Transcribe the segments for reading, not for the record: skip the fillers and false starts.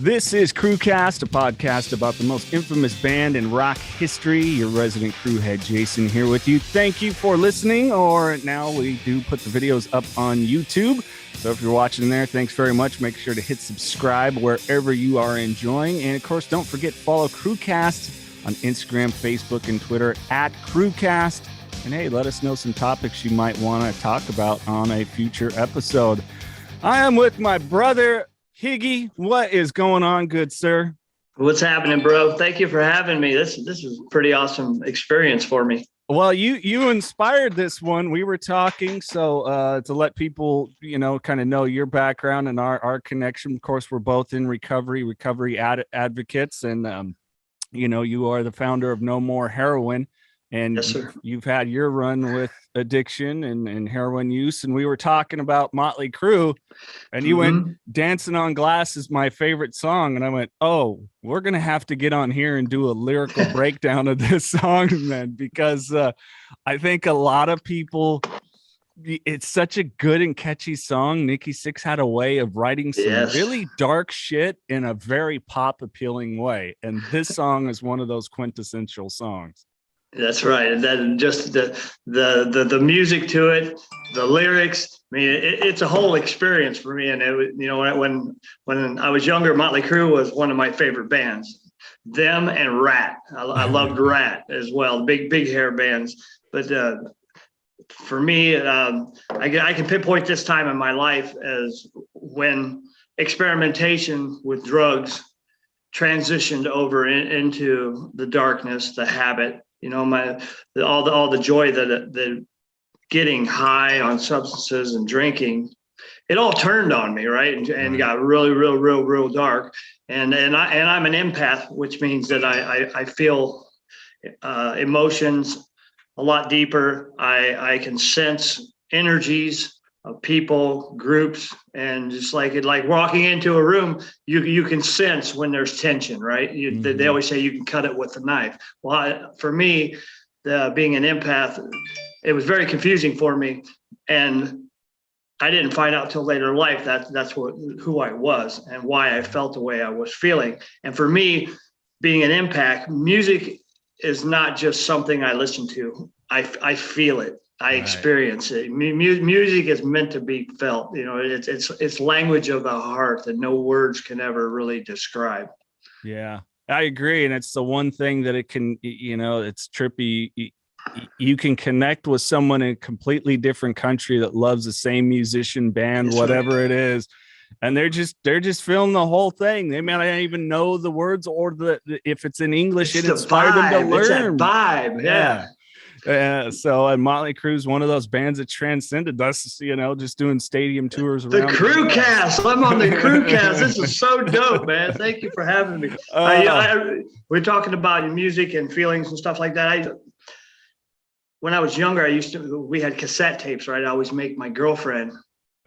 This is Crewcast, a podcast about the most infamous band in rock history. Your resident crew head, Jason, here with you. Thank you for listening, or now we do put the videos up on YouTube. So if you're watching there, thanks very much. Make sure to hit subscribe wherever you are enjoying. And of course, don't forget, follow Crewcast on Instagram, Facebook, and Twitter at Crewcast. And hey, let us know some topics you might want to talk about on a future episode. I am with my brother, Higgy. What is going on, good sir? What's happening, bro? Thank you for having me. This is a pretty awesome experience for me. Well, you inspired this one. We were talking, so to let people, kind of know your background and our connection. Of course, we're both in recovery advocates, and you are the founder of No More Heroin, and yes, sir. You've had your run with addiction and heroin use. And we were talking about Motley Crue, and you went Dancing on Glass is my favorite song. And I went, oh, we're going to have to get on here and do a lyrical breakdown of this song then, because I think a lot of people, it's such a good and catchy song. Nikki Sixx had a way of writing some really dark shit in a very pop appealing way. And this song is one of those quintessential songs. That's right. And then just the music to it, the lyrics. I mean, it's a whole experience for me. And when I was younger, Motley Crue was one of my favorite bands. Them and Rat. I loved Rat as well. Big hair bands. But for me, I can pinpoint this time in my life as when experimentation with drugs transitioned over into the darkness, the habit. All the joy that getting high on substances and drinking, it all turned on me, right? And got really, real dark. And I'm an empath, which means that I feel emotions a lot deeper. I can sense energies of people, groups, and just like walking into a room, you can sense when there's tension, right? They always say you can cut it with a knife. Well, for me, being an empath, it was very confusing for me, and I didn't find out till later in life that's who I was and why I felt the way I was feeling. And for me, being an empath, music is not just something I listen to. I feel it. I experience it. Music is meant to be felt. It's language of the heart that no words can ever really describe. Yeah, I agree. And it's the one thing that it can, it's trippy. You can connect with someone in a completely different country that loves the same musician, band, whatever it is. And they're just feeling the whole thing. They may not even know the words, or if it's in English, it inspired them to learn. It's that vibe. Yeah. And Motley Crue is one of those bands that transcended us, just doing stadium tours around the Crewcast. I'm on the Crewcast. This is so dope, man. Thank you for having me. We're talking about music and feelings and stuff like that. When I was younger, we had cassette tapes, right? I always make my girlfriend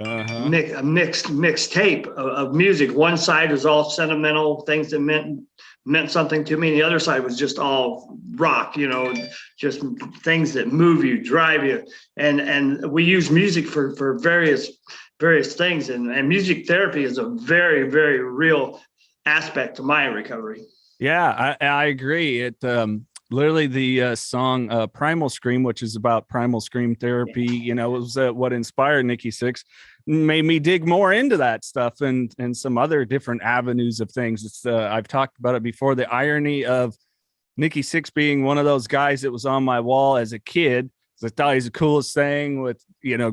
a mixed tape of music. One side was all sentimental things that meant something to me, and the other side was just all rock, just things that move you, drive you. And we use music for various things, and music therapy is a very, very real aspect to my recovery. Yeah, I agree. It literally the song Primal Scream, which is about primal scream therapy, was what inspired Nikki Sixx, made me dig more into that stuff and some other different avenues of things. It's I've talked about it before, the irony of Nikki Sixx being one of those guys that was on my wall as a kid. I thought he's the coolest thing with,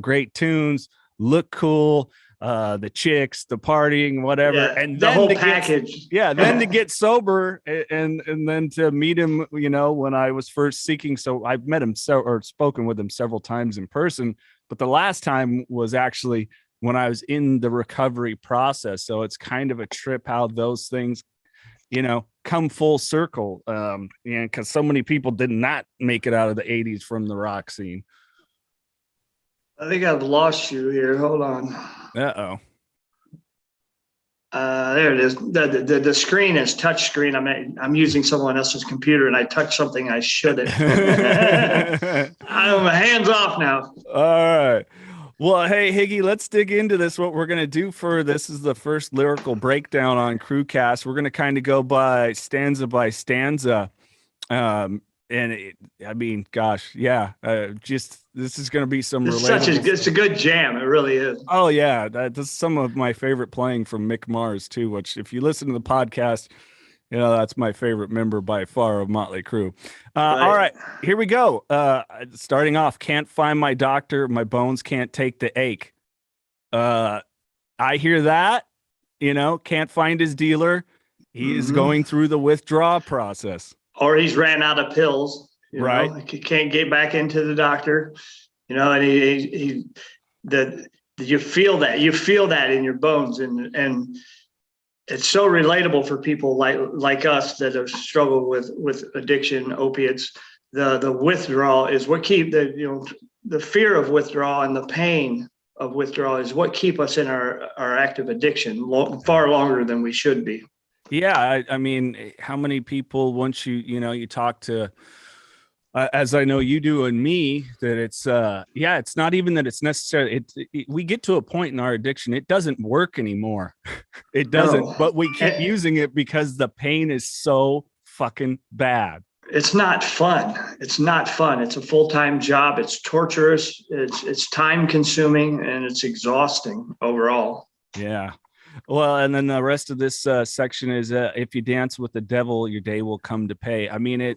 great tunes, look cool, the chicks, the partying, whatever, and the whole package. Then to get sober and then to meet him, when I was first seeking. So I've met him or spoken with him several times in person, but the last time was actually when I was in the recovery process. So it's kind of a trip how those things, come full circle. Because so many people did not make it out of the 80s from the rock scene. I think I've lost you here. Hold on. Uh-oh. There it is. The screen is touch screen. I'm using someone else's computer, and I touched something I shouldn't. I'm hands off now. All right. Well, hey, Higgy, let's dig into this. What we're going to do for this is the first lyrical breakdown on Crewcast. We're going to kind of go by stanza. Um, and I mean, gosh, yeah, just this is going to be some relatable It's a stuff. good jam. It really is. Oh yeah, that's some of my favorite playing from Mick Mars too. Which, if you listen to the podcast, that's my favorite member by far of Motley Crue. All Right. right, here we go. Starting off, can't find my doctor, my bones can't take the ache. Uh, I hear that. Can't find his dealer. He is Hmm. going through the withdrawal process. Or he's ran out of pills. Right. He can't get back into the doctor. And he the you feel that in your bones, and it's so relatable for people like us that have struggled with addiction, opiates. The withdrawal is what keep the fear of withdrawal and the pain of withdrawal is what keep us in our active addiction far longer than we should be. Yeah, I mean, how many people once you talk to as I know you do and me, that it's not even that it's necessary. We get to a point in our addiction, it doesn't work anymore. It doesn't, No, but we keep using it because the pain is so fucking bad. it's not fun. It's not fun. It's a full-time job. It's torturous. It's time consuming, and it's exhausting overall. Yeah. Well, and then the rest of this section is if you dance with the devil, your day will come to pay. I mean,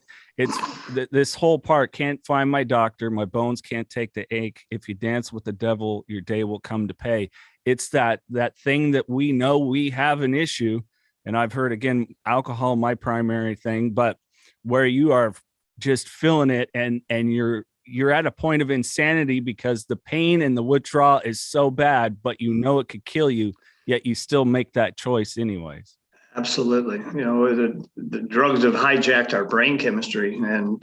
this whole part, can't find my doctor, my bones can't take the ache. If you dance with the devil, your day will come to pay. It's that thing that we know we have an issue. And I've heard, again, alcohol, my primary thing, but where you are just feeling it and you're at a point of insanity because the pain and the withdrawal is so bad, but it could kill you, yet you still make that choice anyways. Absolutely. The drugs have hijacked our brain chemistry, and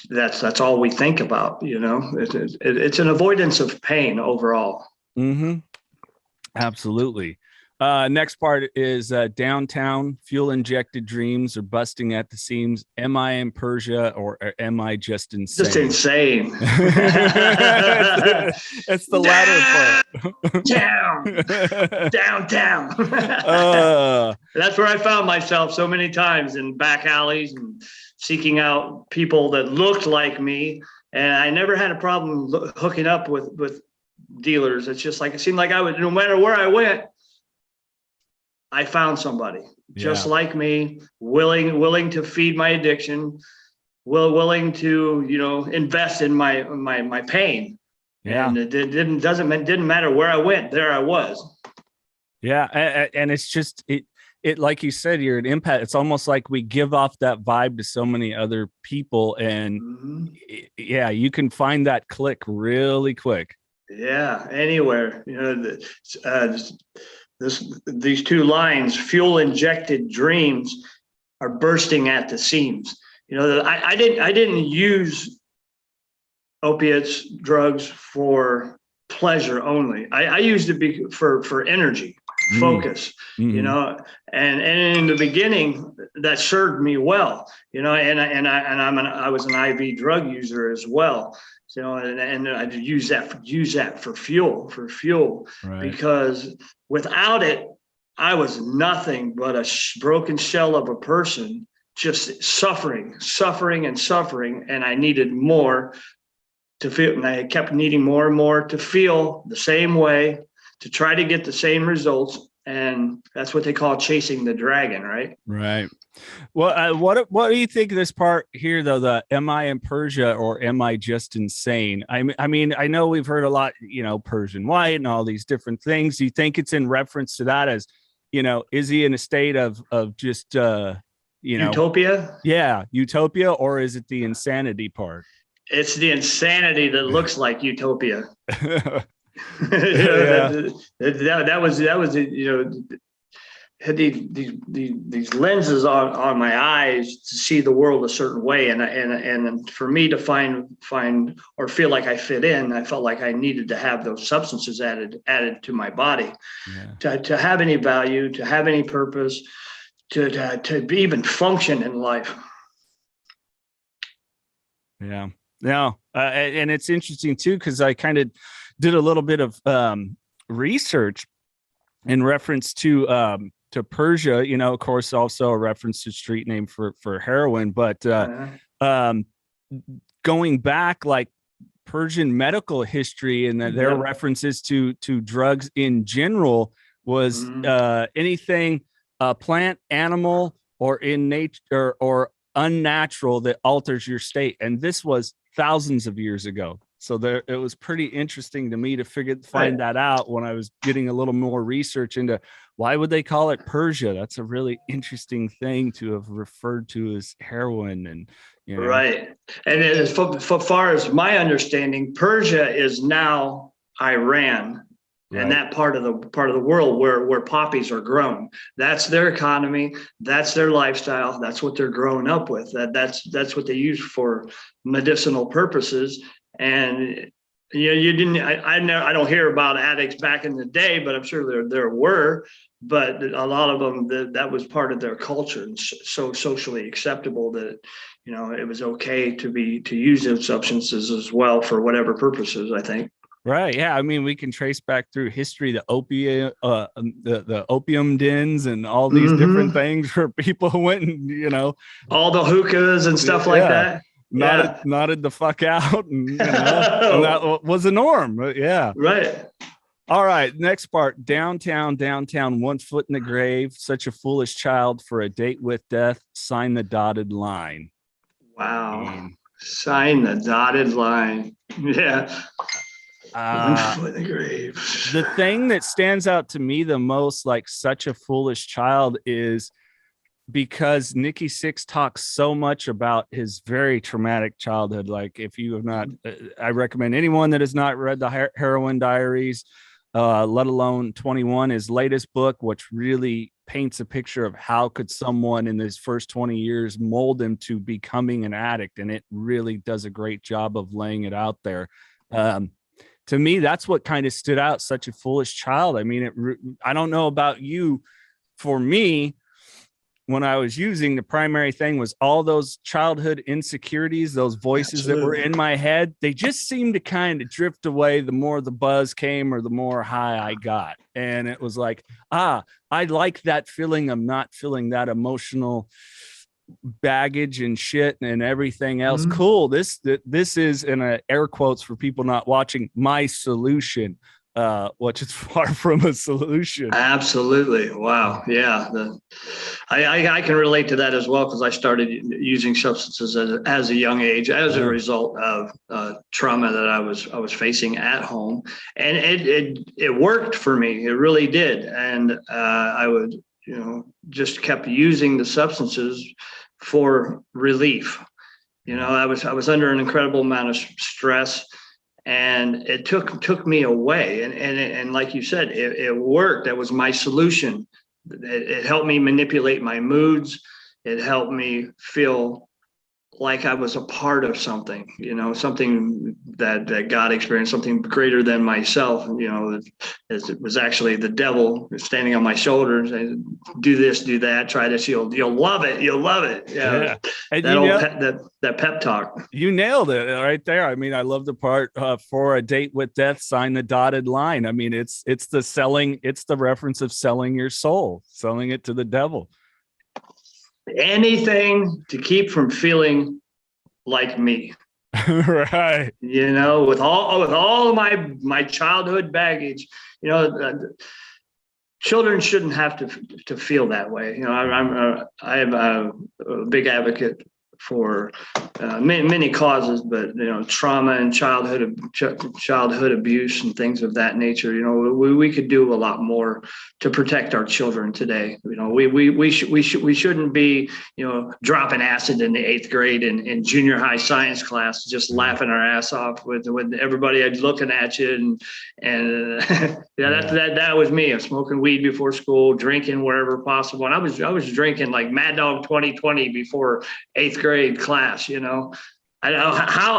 that's all we think about. It's an avoidance of pain overall. Mm-hmm. Absolutely. Next part is downtown, fuel injected dreams are busting at the seams. Am I in Persia or am I just insane? Just insane. It's the latter part. Downtown. That's where I found myself so many times, in back alleys and seeking out people that looked like me. And I never had a problem hooking up with dealers. It's just like, it seemed like I would, no matter where I went, I found somebody just like me, willing to feed my addiction, willing to, invest in my pain. Yeah. And it didn't matter where I went, there I was. Yeah. And it's just, it, like you said, you're an empath. It's almost like we give off that vibe to so many other people. And you can find that click really quick. Yeah. Anywhere, these two lines, fuel injected dreams are bursting at the seams. I didn't use opiates, drugs for pleasure only. I used it for energy, focus, Mm-hmm. and in the beginning that served me well, and I was an IV drug user as well. And I use that for fuel, Right. because without it, I was nothing but a broken shell of a person, just suffering, and I needed more to feel, and I kept needing more and more to feel the same way, to try to get the same results. And that's what they call chasing the dragon, right? Right. Well, what do you think of this part here, though? The am I in Persia or am I just insane? I mean, I know we've heard a lot, Persian white and all these different things. Do you think it's in reference to that, as, is he in a state of just, utopia? Yeah, utopia, or is it the insanity part? It's the insanity that looks like utopia. Yeah. That was had these lenses on my eyes to see the world a certain way, and for me to find or feel like I fit in, I felt like I needed to have those substances added to my body, to have any value, to have any purpose, to even function in life. Yeah. No, and it's interesting too, because I kind of did a little bit of research in reference to Persia, you know, of course, also a reference to street name for heroin, but um, going back like Persian medical history and their references to drugs in general was anything plant, animal, or in nature or unnatural that alters your state. And this was thousands of years ago. So it was pretty interesting to me to find that out when I was getting a little more research into why would they call it Persia. That's a really interesting thing to have referred to as heroin. And you know. Right. And as far as my understanding, Persia is now Iran. Right. And that part of the world where poppies are grown. That's their economy. That's their lifestyle. That's what they're growing up with. That's what they use for medicinal purposes. And you didn't. I don't hear about addicts back in the day, but I'm sure there were. But a lot of them that was part of their culture, and so socially acceptable that it was okay to use those substances as well for whatever purposes. I think. Right. Yeah. I mean, we can trace back through history the opium dens and all these different things where people went and all the hookahs and stuff like that. Nodded the fuck out, and, and that was a norm. Yeah. Right. All right. Next part. Downtown, 1 foot in the grave. Such a foolish child for a date with death. Sign the dotted line. Wow. Sign the dotted line. Yeah. 1 foot in the grave. The thing that stands out to me the most, like such a foolish child, is because Nikki Sixx talks so much about his very traumatic childhood. Like, if you have not, I recommend anyone that has not read the Heroin Diaries, let alone 21, his latest book, which really paints a picture of how could someone in his first 20 years mold him to becoming an addict. And it really does a great job of laying it out there. To me, that's what kind of stood out. Such a foolish child. I mean, I don't know about you. For me, when I was using, the primary thing was all those childhood insecurities, those voices that were in my head. They just seemed to kind of drift away the more the buzz came or the more high I got. And it was like, I like that feeling of not feeling that emotional baggage and shit and everything else. Cool. This is, in air quotes for people not watching, my solution, which is far from a solution. Absolutely. Wow. Yeah. I can relate to that as well, because I started using substances as a young age as a result of trauma that I was facing at home, and it worked for me. It really did. And I would just kept using the substances for relief. I was under an incredible amount of stress, and it took me away. And like you said, it worked. That was my solution. It helped me manipulate my moods. It helped me feel like I was a part of something, something that God experienced, something greater than myself. It was actually the devil standing on my shoulders and do this, do that, try this. You'll love it. You'll love it. Yeah. And that pep talk. You nailed it right there. I mean, I love the part for a date with death, sign the dotted line. I mean, it's the reference of selling your soul, selling it to the devil. Anything to keep from feeling like me. Right. With all of my childhood baggage, children shouldn't have to feel that way. I am a big advocate for many causes, but trauma and childhood abuse and things of that nature. We could do a lot more to protect our children today. We shouldn't be dropping acid in the 8th grade in junior high science class, just laughing our ass off with everybody looking at you and that was me. I'm smoking weed before school, drinking wherever possible, and I was drinking like Mad Dog 2020 before 8th grade class. I don't know how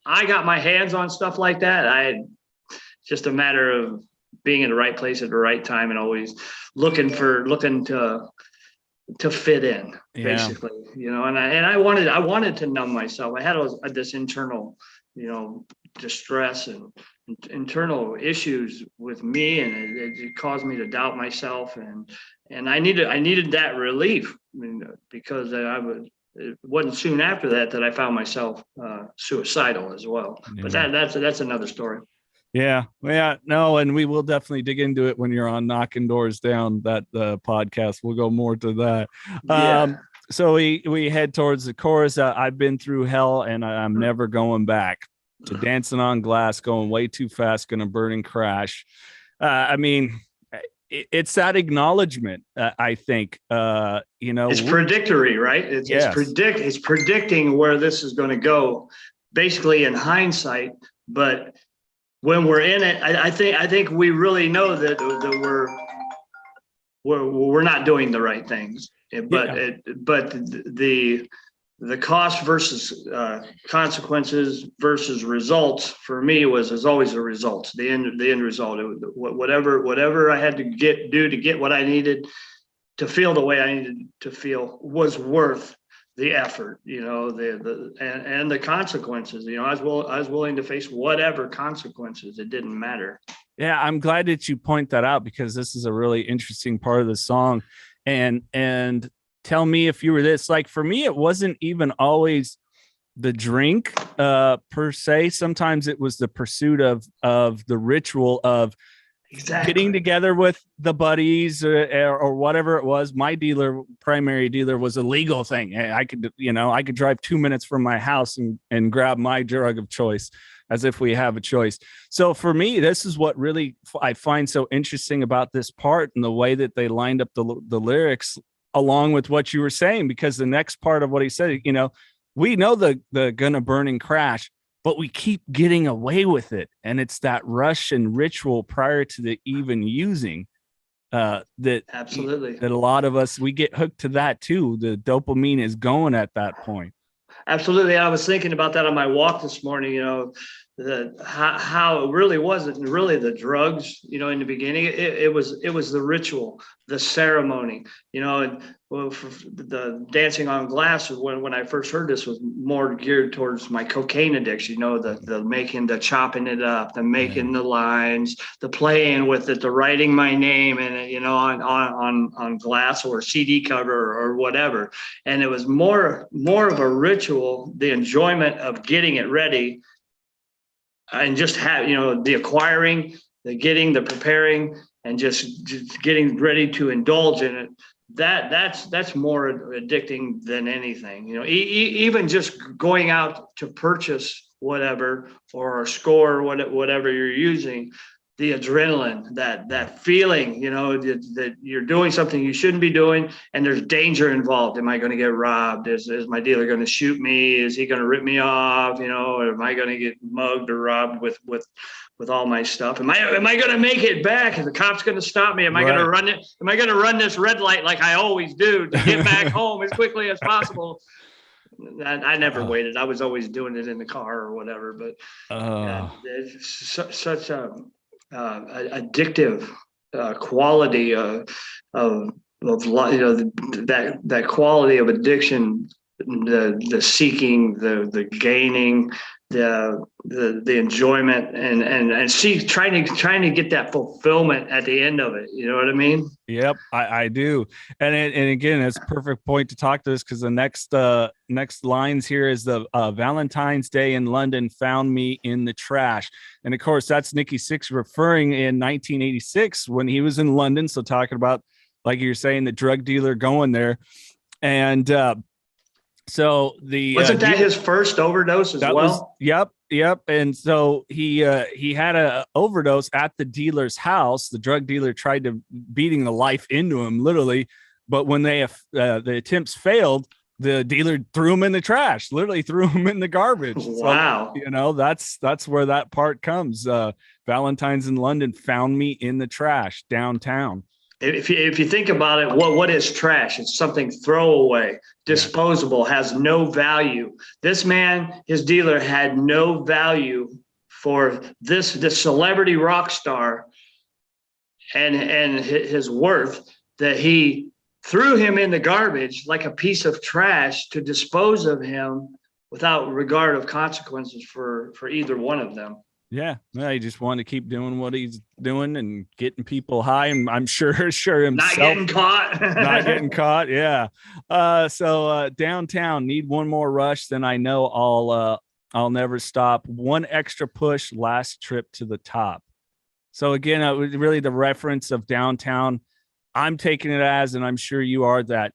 I got my hands on stuff like that. Just a matter of being in the right place at the right time and always looking to fit in, basically. And I wanted to numb myself. I had this internal distress and internal issues with me, and it caused me to doubt myself, and I needed that relief. Because it wasn't soon after that I found myself suicidal as well. Yeah. But that's another story. Yeah. No, and we will definitely dig into it when you're on Knocking Doors Down, that podcast. We'll go more to that. Yeah. So we head towards the chorus. I've been through hell and I'm never going back. To dancing on glass, going way too fast, gonna burn and crash. It's that acknowledgement. I think it's predictory, right? It's predicting where this is going to go, basically in hindsight. But when we're in it, I think we really know that we're not doing the right things. But the cost versus consequences versus results for me was always the results. The end result. Whatever I had to do to get what I needed to feel the way I needed to feel was worth the effort. And the consequences. I was willing to face whatever consequences. It didn't matter. Yeah, I'm glad that you point that out, because this is a really interesting part of the song, and. Tell me if you were this. Like, for me, it wasn't even always the drink per se. Sometimes it was the pursuit of the ritual of getting together with the buddies or whatever it was. My primary dealer was a legal thing. I could drive 2 minutes from my house and grab my drug of choice, as if we have a choice. So for me, this is what really I find so interesting about this part, and the way that they lined up the lyrics along with what you were saying, because the next part of what he said, we know the gonna burn and crash, but we keep getting away with it. And it's that rush and ritual prior to the even using that absolutely that a lot of us, we get hooked to that too. The dopamine is going at that point. Absolutely. I was thinking about that on my walk this morning, how it really wasn't really the drugs, in the beginning. It was the ritual, the ceremony, and for the dancing on glass, when I first heard this, was more geared towards my cocaine addiction, the making, the chopping it up, the making the lines, the playing with it, the writing my name in it, on glass or CD cover or whatever. And it was more of a ritual, the enjoyment of getting it ready, and just have, the acquiring, the getting, the preparing, and just getting ready to indulge in it. That's more addicting than anything. Even just going out to purchase whatever, or score whatever you're using, the adrenaline, that feeling, that you're doing something you shouldn't be doing, and there's danger involved. Am I going to get robbed? Is my dealer going to shoot me? Is he going to rip me off? Or am I going to get mugged or robbed with all my stuff? Am I going to make it back? Is the cops going to stop me? Am I going to run it? Am I going to run this red light like I always do to get back home as quickly as possible? I never waited. I was always doing it in the car or whatever. But it's such a addictive quality of that quality of addiction, the seeking, the gaining, the enjoyment, and trying to get that fulfillment at the end of it. You know what I mean? Yep, I do. And again, it's a perfect point to talk to this, because the next lines here is the Valentine's Day in London found me in the trash. And of course, that's Nikki Sixx referring in 1986 when he was in London. So talking about, like you're saying, the drug dealer going there. And so wasn't that his first overdose as well? Yep. And so he had a overdose at the dealer's house. The drug dealer tried to beating the life into him, literally. But when the attempts failed, the dealer threw him in the trash, literally threw him in the garbage. Wow. So, that's where that part comes. Valentine's in London found me in the trash downtown. If you think about it, what is trash? It's something throwaway, disposable, has no value. This man, his dealer, had no value for this celebrity rock star and his worth, that he threw him in the garbage like a piece of trash to dispose of him without regard of consequences for either one of them. Yeah, he just wanted to keep doing what he's doing and getting people high, and I'm sure himself not getting caught. not getting caught. Yeah. So Downtown, need one more rush, then I know I'll never stop. One extra push, last trip to the top. So again, really the reference of Downtown, I'm taking it as, and I'm sure you are, that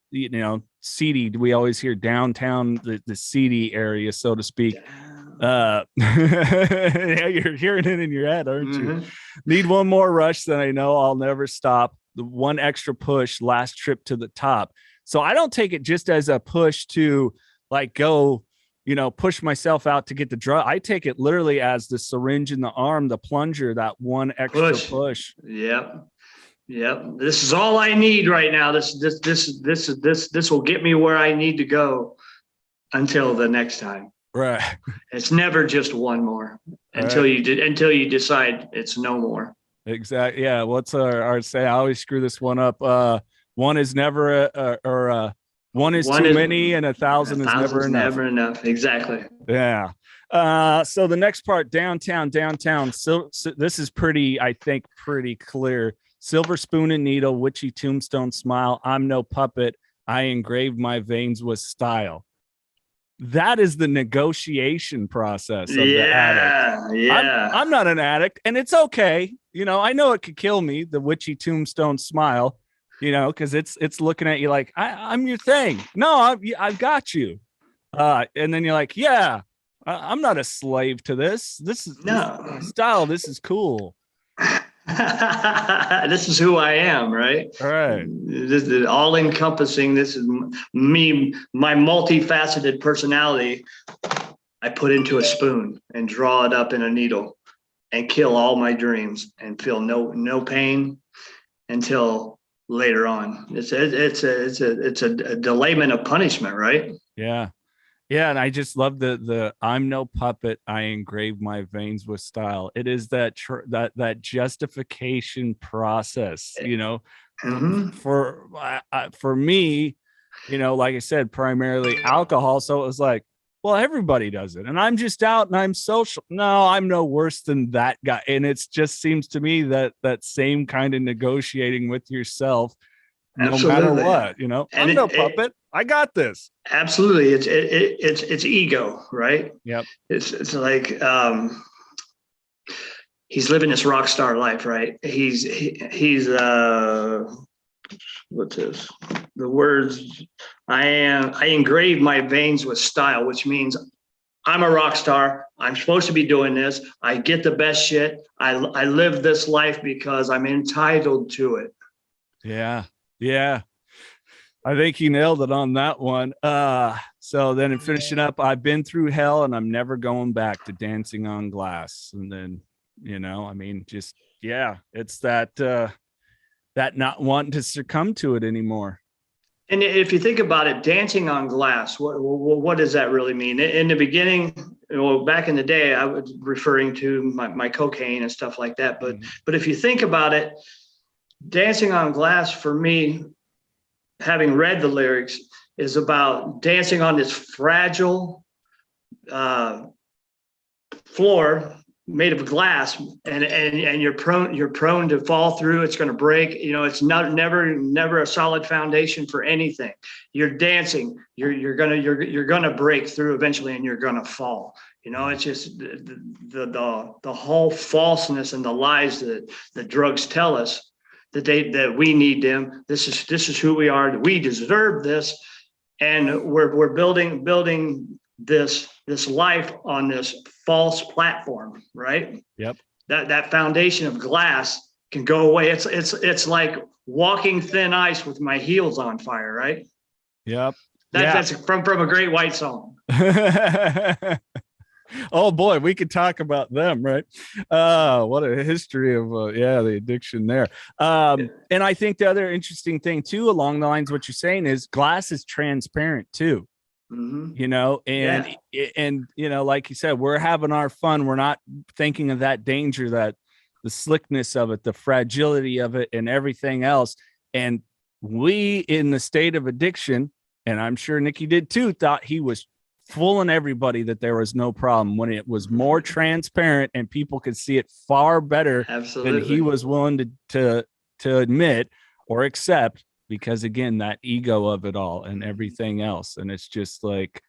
seedy. We always hear downtown, the seedy area, so to speak. Yeah, you're hearing it in your head, aren't you? Need one more rush, then I know I'll never stop. The one extra push, last trip to the top. So I don't take it just as a push to like go, push myself out to get the drug. I take it literally as the syringe in the arm, the plunger, that one extra push. Yep. This is all I need right now. This will get me where I need to go until the next time. Right. It's never just one more until you decide it's no more. Exactly. Yeah. What's our say? I always screw this one up. One is never, one is too many, and 1,000 is never enough. Never enough. Exactly. Yeah. So the next part, downtown. So this is pretty clear. Silver spoon and needle, witchy tombstone smile. I'm no puppet. I engraved my veins with style. That is the negotiation process of the addict. Yeah. I'm not an addict, and it's okay. I know it could kill me, the witchy tombstone smile, because it's looking at you like, I'm your thing. No, I've got you. And then you're like, yeah, I'm not a slave to this. This is style. This is cool. This is who I am, right? All right. This is all encompassing. This is me, my multifaceted personality. I put into a spoon and draw it up in a needle and kill all my dreams and feel no pain until later on. It's a delayment of punishment, right? Yeah. Yeah, and I just love the I'm no puppet. I engrave my veins with style. It is that justification process, for me, like I said, primarily alcohol. So it was like, well, everybody does it, and I'm just out and I'm social. No, I'm no worse than that guy. And it just seems to me that same kind of negotiating with yourself. Absolutely. No matter what, I'm no puppet. I got this. Absolutely. It's ego, right? Yep. It's like he's living this rock star life, right? He's what's this? The words I engrave my veins with style, which means I'm a rock star. I'm supposed to be doing this. I get the best shit. I live this life because I'm entitled to it. Yeah. Yeah. I think you nailed it on that one. So then in finishing up, I've been through hell and I'm never going back to dancing on glass. And then, it's that not wanting to succumb to it anymore. And if you think about it, dancing on glass, what does that really mean? In the beginning, back in the day, I was referring to my cocaine and stuff like that. But if you think about it, dancing on glass for me, having read the lyrics, is about dancing on this fragile floor made of glass, and you're prone to fall through. It's going to break. It's never a solid foundation for anything. You're dancing. You're gonna break through eventually, and you're gonna fall. It's just the whole falseness and the lies that the drugs tell us. That we need them. This is who we are. We deserve this, and we're building this life on this false platform, right? Yep. That foundation of glass can go away. It's like walking thin ice with my heels on fire, right? Yep. That's from a Great White song. Oh boy, we could talk about them, right? What a history of the addiction there. And I think the other interesting thing too, along the lines of what you're saying, is glass is transparent too. Mm-hmm. And like you said, we're having our fun. We're not thinking of that danger, that the slickness of it, the fragility of it, and everything else. And we, in the state of addiction, and I'm sure Nikki did too, thought he was fooling everybody that there was no problem, when it was more transparent and people could see it far better than he was willing to admit or accept, because again, that ego of it all and everything else. And it's just like,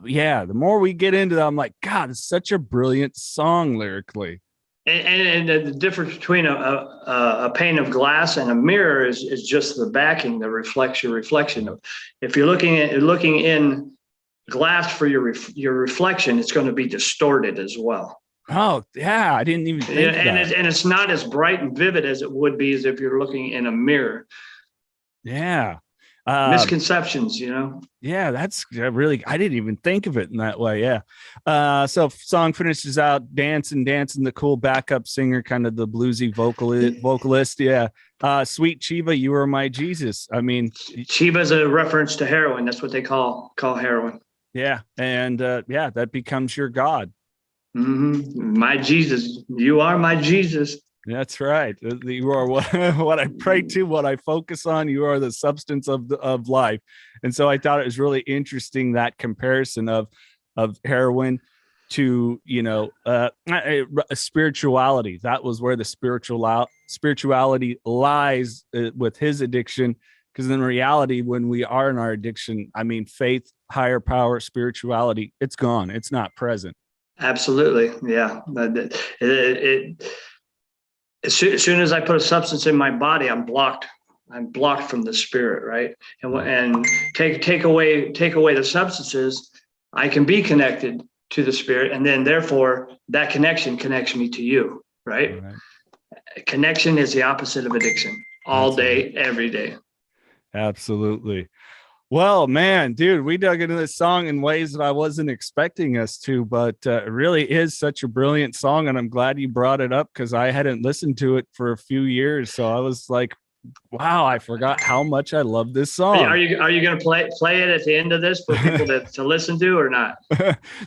yeah, the more we get into that, I'm like, God, it's such a brilliant song lyrically. And the difference between a pane of glass and a mirror is just the backing, the reflection of. If you're looking in glass for your reflection, it's going to be distorted as well. Oh yeah, I didn't even think of that. And it's not as bright and vivid as it would be as if you're looking in a mirror. Yeah. Misconceptions, you know. Yeah, that's really, I didn't even think of it in that way. Yeah. So song finishes out, dancing, the cool backup singer, kind of the bluesy vocalist. Yeah. Sweet Chiva, you are my Jesus. I mean, Chiva's a reference to heroin. That's what they call heroin. Yeah. And yeah, that becomes your God. Mm-hmm. My Jesus, you are my Jesus. That's right. You are what I pray to, what I focus on. You are the substance of life. And so I thought it was really interesting, that comparison of heroin to, you know, spirituality. That was where the spirituality lies with his addiction. Because in reality, when we are in our addiction, I mean, faith, higher power, spirituality, it's gone. It's not present. Absolutely. Yeah. As soon as I put a substance in my body, I'm blocked from the spirit, right? And take away the substances, I can be connected to the spirit, and then therefore that connection connects me to you, right? Connection is the opposite of addiction, all day, every day. Absolutely. Well, man, dude, we dug into this song in ways that I wasn't expecting us to, but it really is such a brilliant song. And I'm glad you brought it up, because I hadn't listened to it for a few years. So I was like, wow, I forgot how much I love this song. Are you going to play it at the end of this for people to listen to, or not?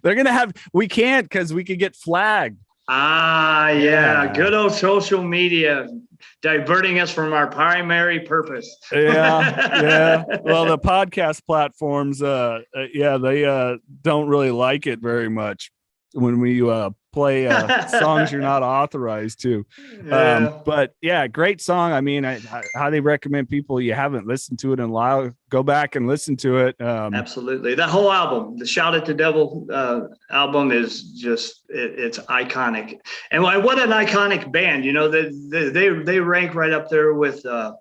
They're going to we can't, because we could get flagged. Yeah. Good old social media diverting us from our primary purpose. Yeah. Well, the podcast platforms, they don't really like it very much when we play songs you're not authorized to. But yeah, great song. I mean, I highly recommend people, you haven't listened to it in a while, go back and listen to it. Absolutely. The whole album, the Shout at the Devil album, is just, it's iconic. And what an iconic band, you know, they rank right up there with the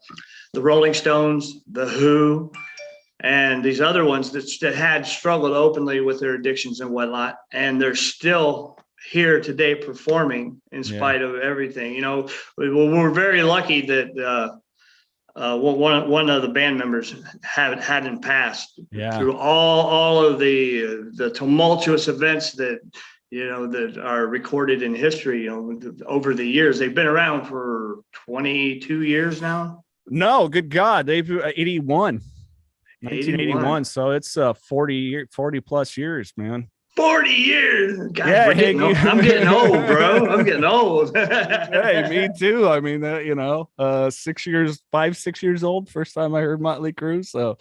Rolling Stones, the Who, and these other ones that had struggled openly with their addictions and whatnot, and they're still here today performing in spite of everything. You know, we're very lucky that one of the band members hadn't passed through all of the tumultuous events that, you know, that are recorded in history, you know, over the years. They've been around for 22 years now. No, good God, they've 1981. So it's 40 plus years, man. 40 years. God, I'm getting old, bro. I'm getting old. Hey, me too. I mean, 6 years old. First time I heard Motley Crue. So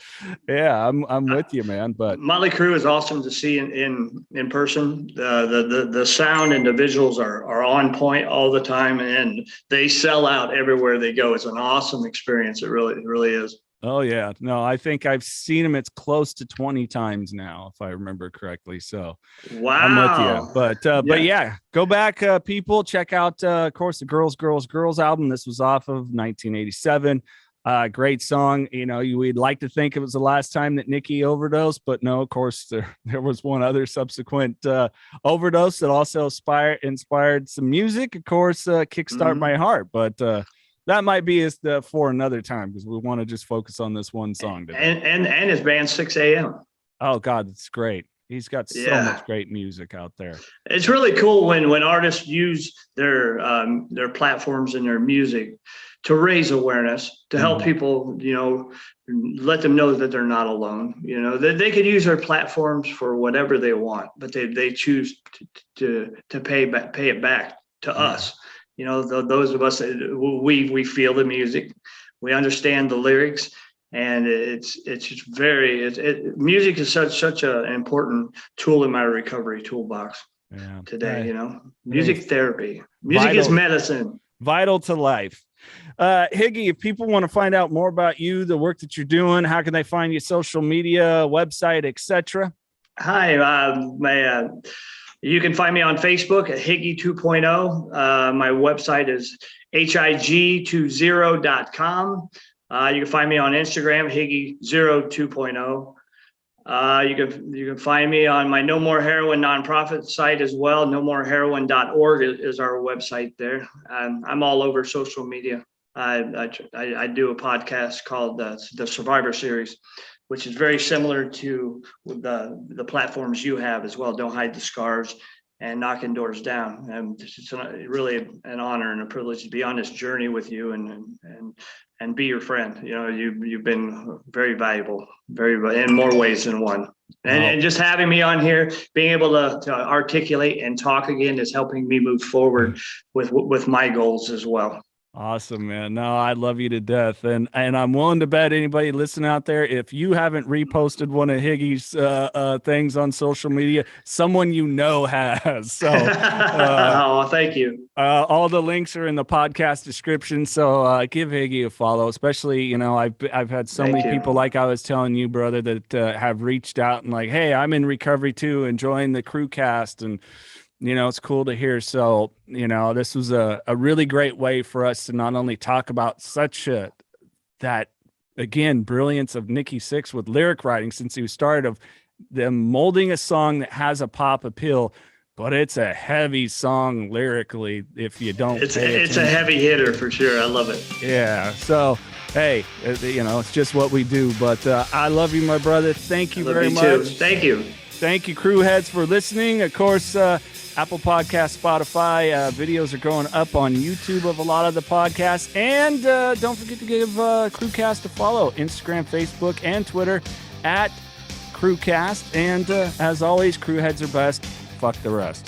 yeah, I'm with you, man. But Motley Crue is awesome to see in person. The sound and the visuals are on point all the time, and they sell out everywhere they go. It's an awesome experience. It really is. Oh yeah, no, I think I've seen him. It's close to 20 times now, if I remember correctly. So, wow, I'm with you. But yeah, go back, people. Check out, of course, the Girls album. This was off of 1987. Great song. You know, we'd like to think it was the last time that Nikki overdosed, but no, of course, there was one other subsequent overdose that also inspired some music. Of course, Kickstart My Heart, but. That might be for another time, because we want to just focus on this one song today. And his band 6 a.m. Oh God, it's great. He's got so much great music out there. It's really cool when artists use their platforms and their music to raise awareness, to help people, you know, let them know that they're not alone. You know, that they could use their platforms for whatever they want, but they choose to pay it back to us. You know, those of us that we feel the music, we understand the lyrics, And it's just music is such an important tool in my recovery toolbox today. You know, music therapy, music is medicine, vital to life. Higgy, if people want to find out more about you, the work that you're doing, how can they find you? Social media, website, etc. Hi, you can find me on Facebook at Higgy 2.0. My website is hig20.com. You can find me on Instagram, Higgy02.0. You can find me on my No More Heroin nonprofit site as well. NoMoreHeroin.org is our website there. I'm all over social media. I do a podcast called the Survivor Series, which is very similar to the platforms you have as well. Don't Hide the Scars and Knocking Doors Down. And it's really an honor and a privilege to be on this journey with you and be your friend. You know, you've been very valuable, in more ways than one. And just having me on here, being able to articulate and talk again is helping me move forward with my goals as well. Awesome, man. No, I love you to death. And I'm willing to bet anybody listening out there, if you haven't reposted one of Higgy's things on social media, someone you know has. So oh, thank you. All the links are in the podcast description. So give Higgy a follow, especially, you know, I've had so many people, like I was telling you, brother, that have reached out and like, hey, I'm in recovery too, enjoying the Crewcast, and you know, it's cool to hear. So, you know, this was a really great way for us to not only talk about that, again, brilliance of Nikki Sixx with lyric writing since he started, of them molding a song that has a pop appeal, but it's a heavy song lyrically if you don't. It's a heavy hitter for sure. I love it. Yeah. So, hey, you know, it's just what we do. But I love you, my brother. Thank you very much. Too. Thank you. Thank you, crew heads, for listening. Of course, Apple Podcasts, Spotify, videos are going up on YouTube of a lot of the podcasts. And don't forget to give Crewcast a follow. Instagram, Facebook, and Twitter at Crewcast. And as always, crew heads are best. Fuck the rest.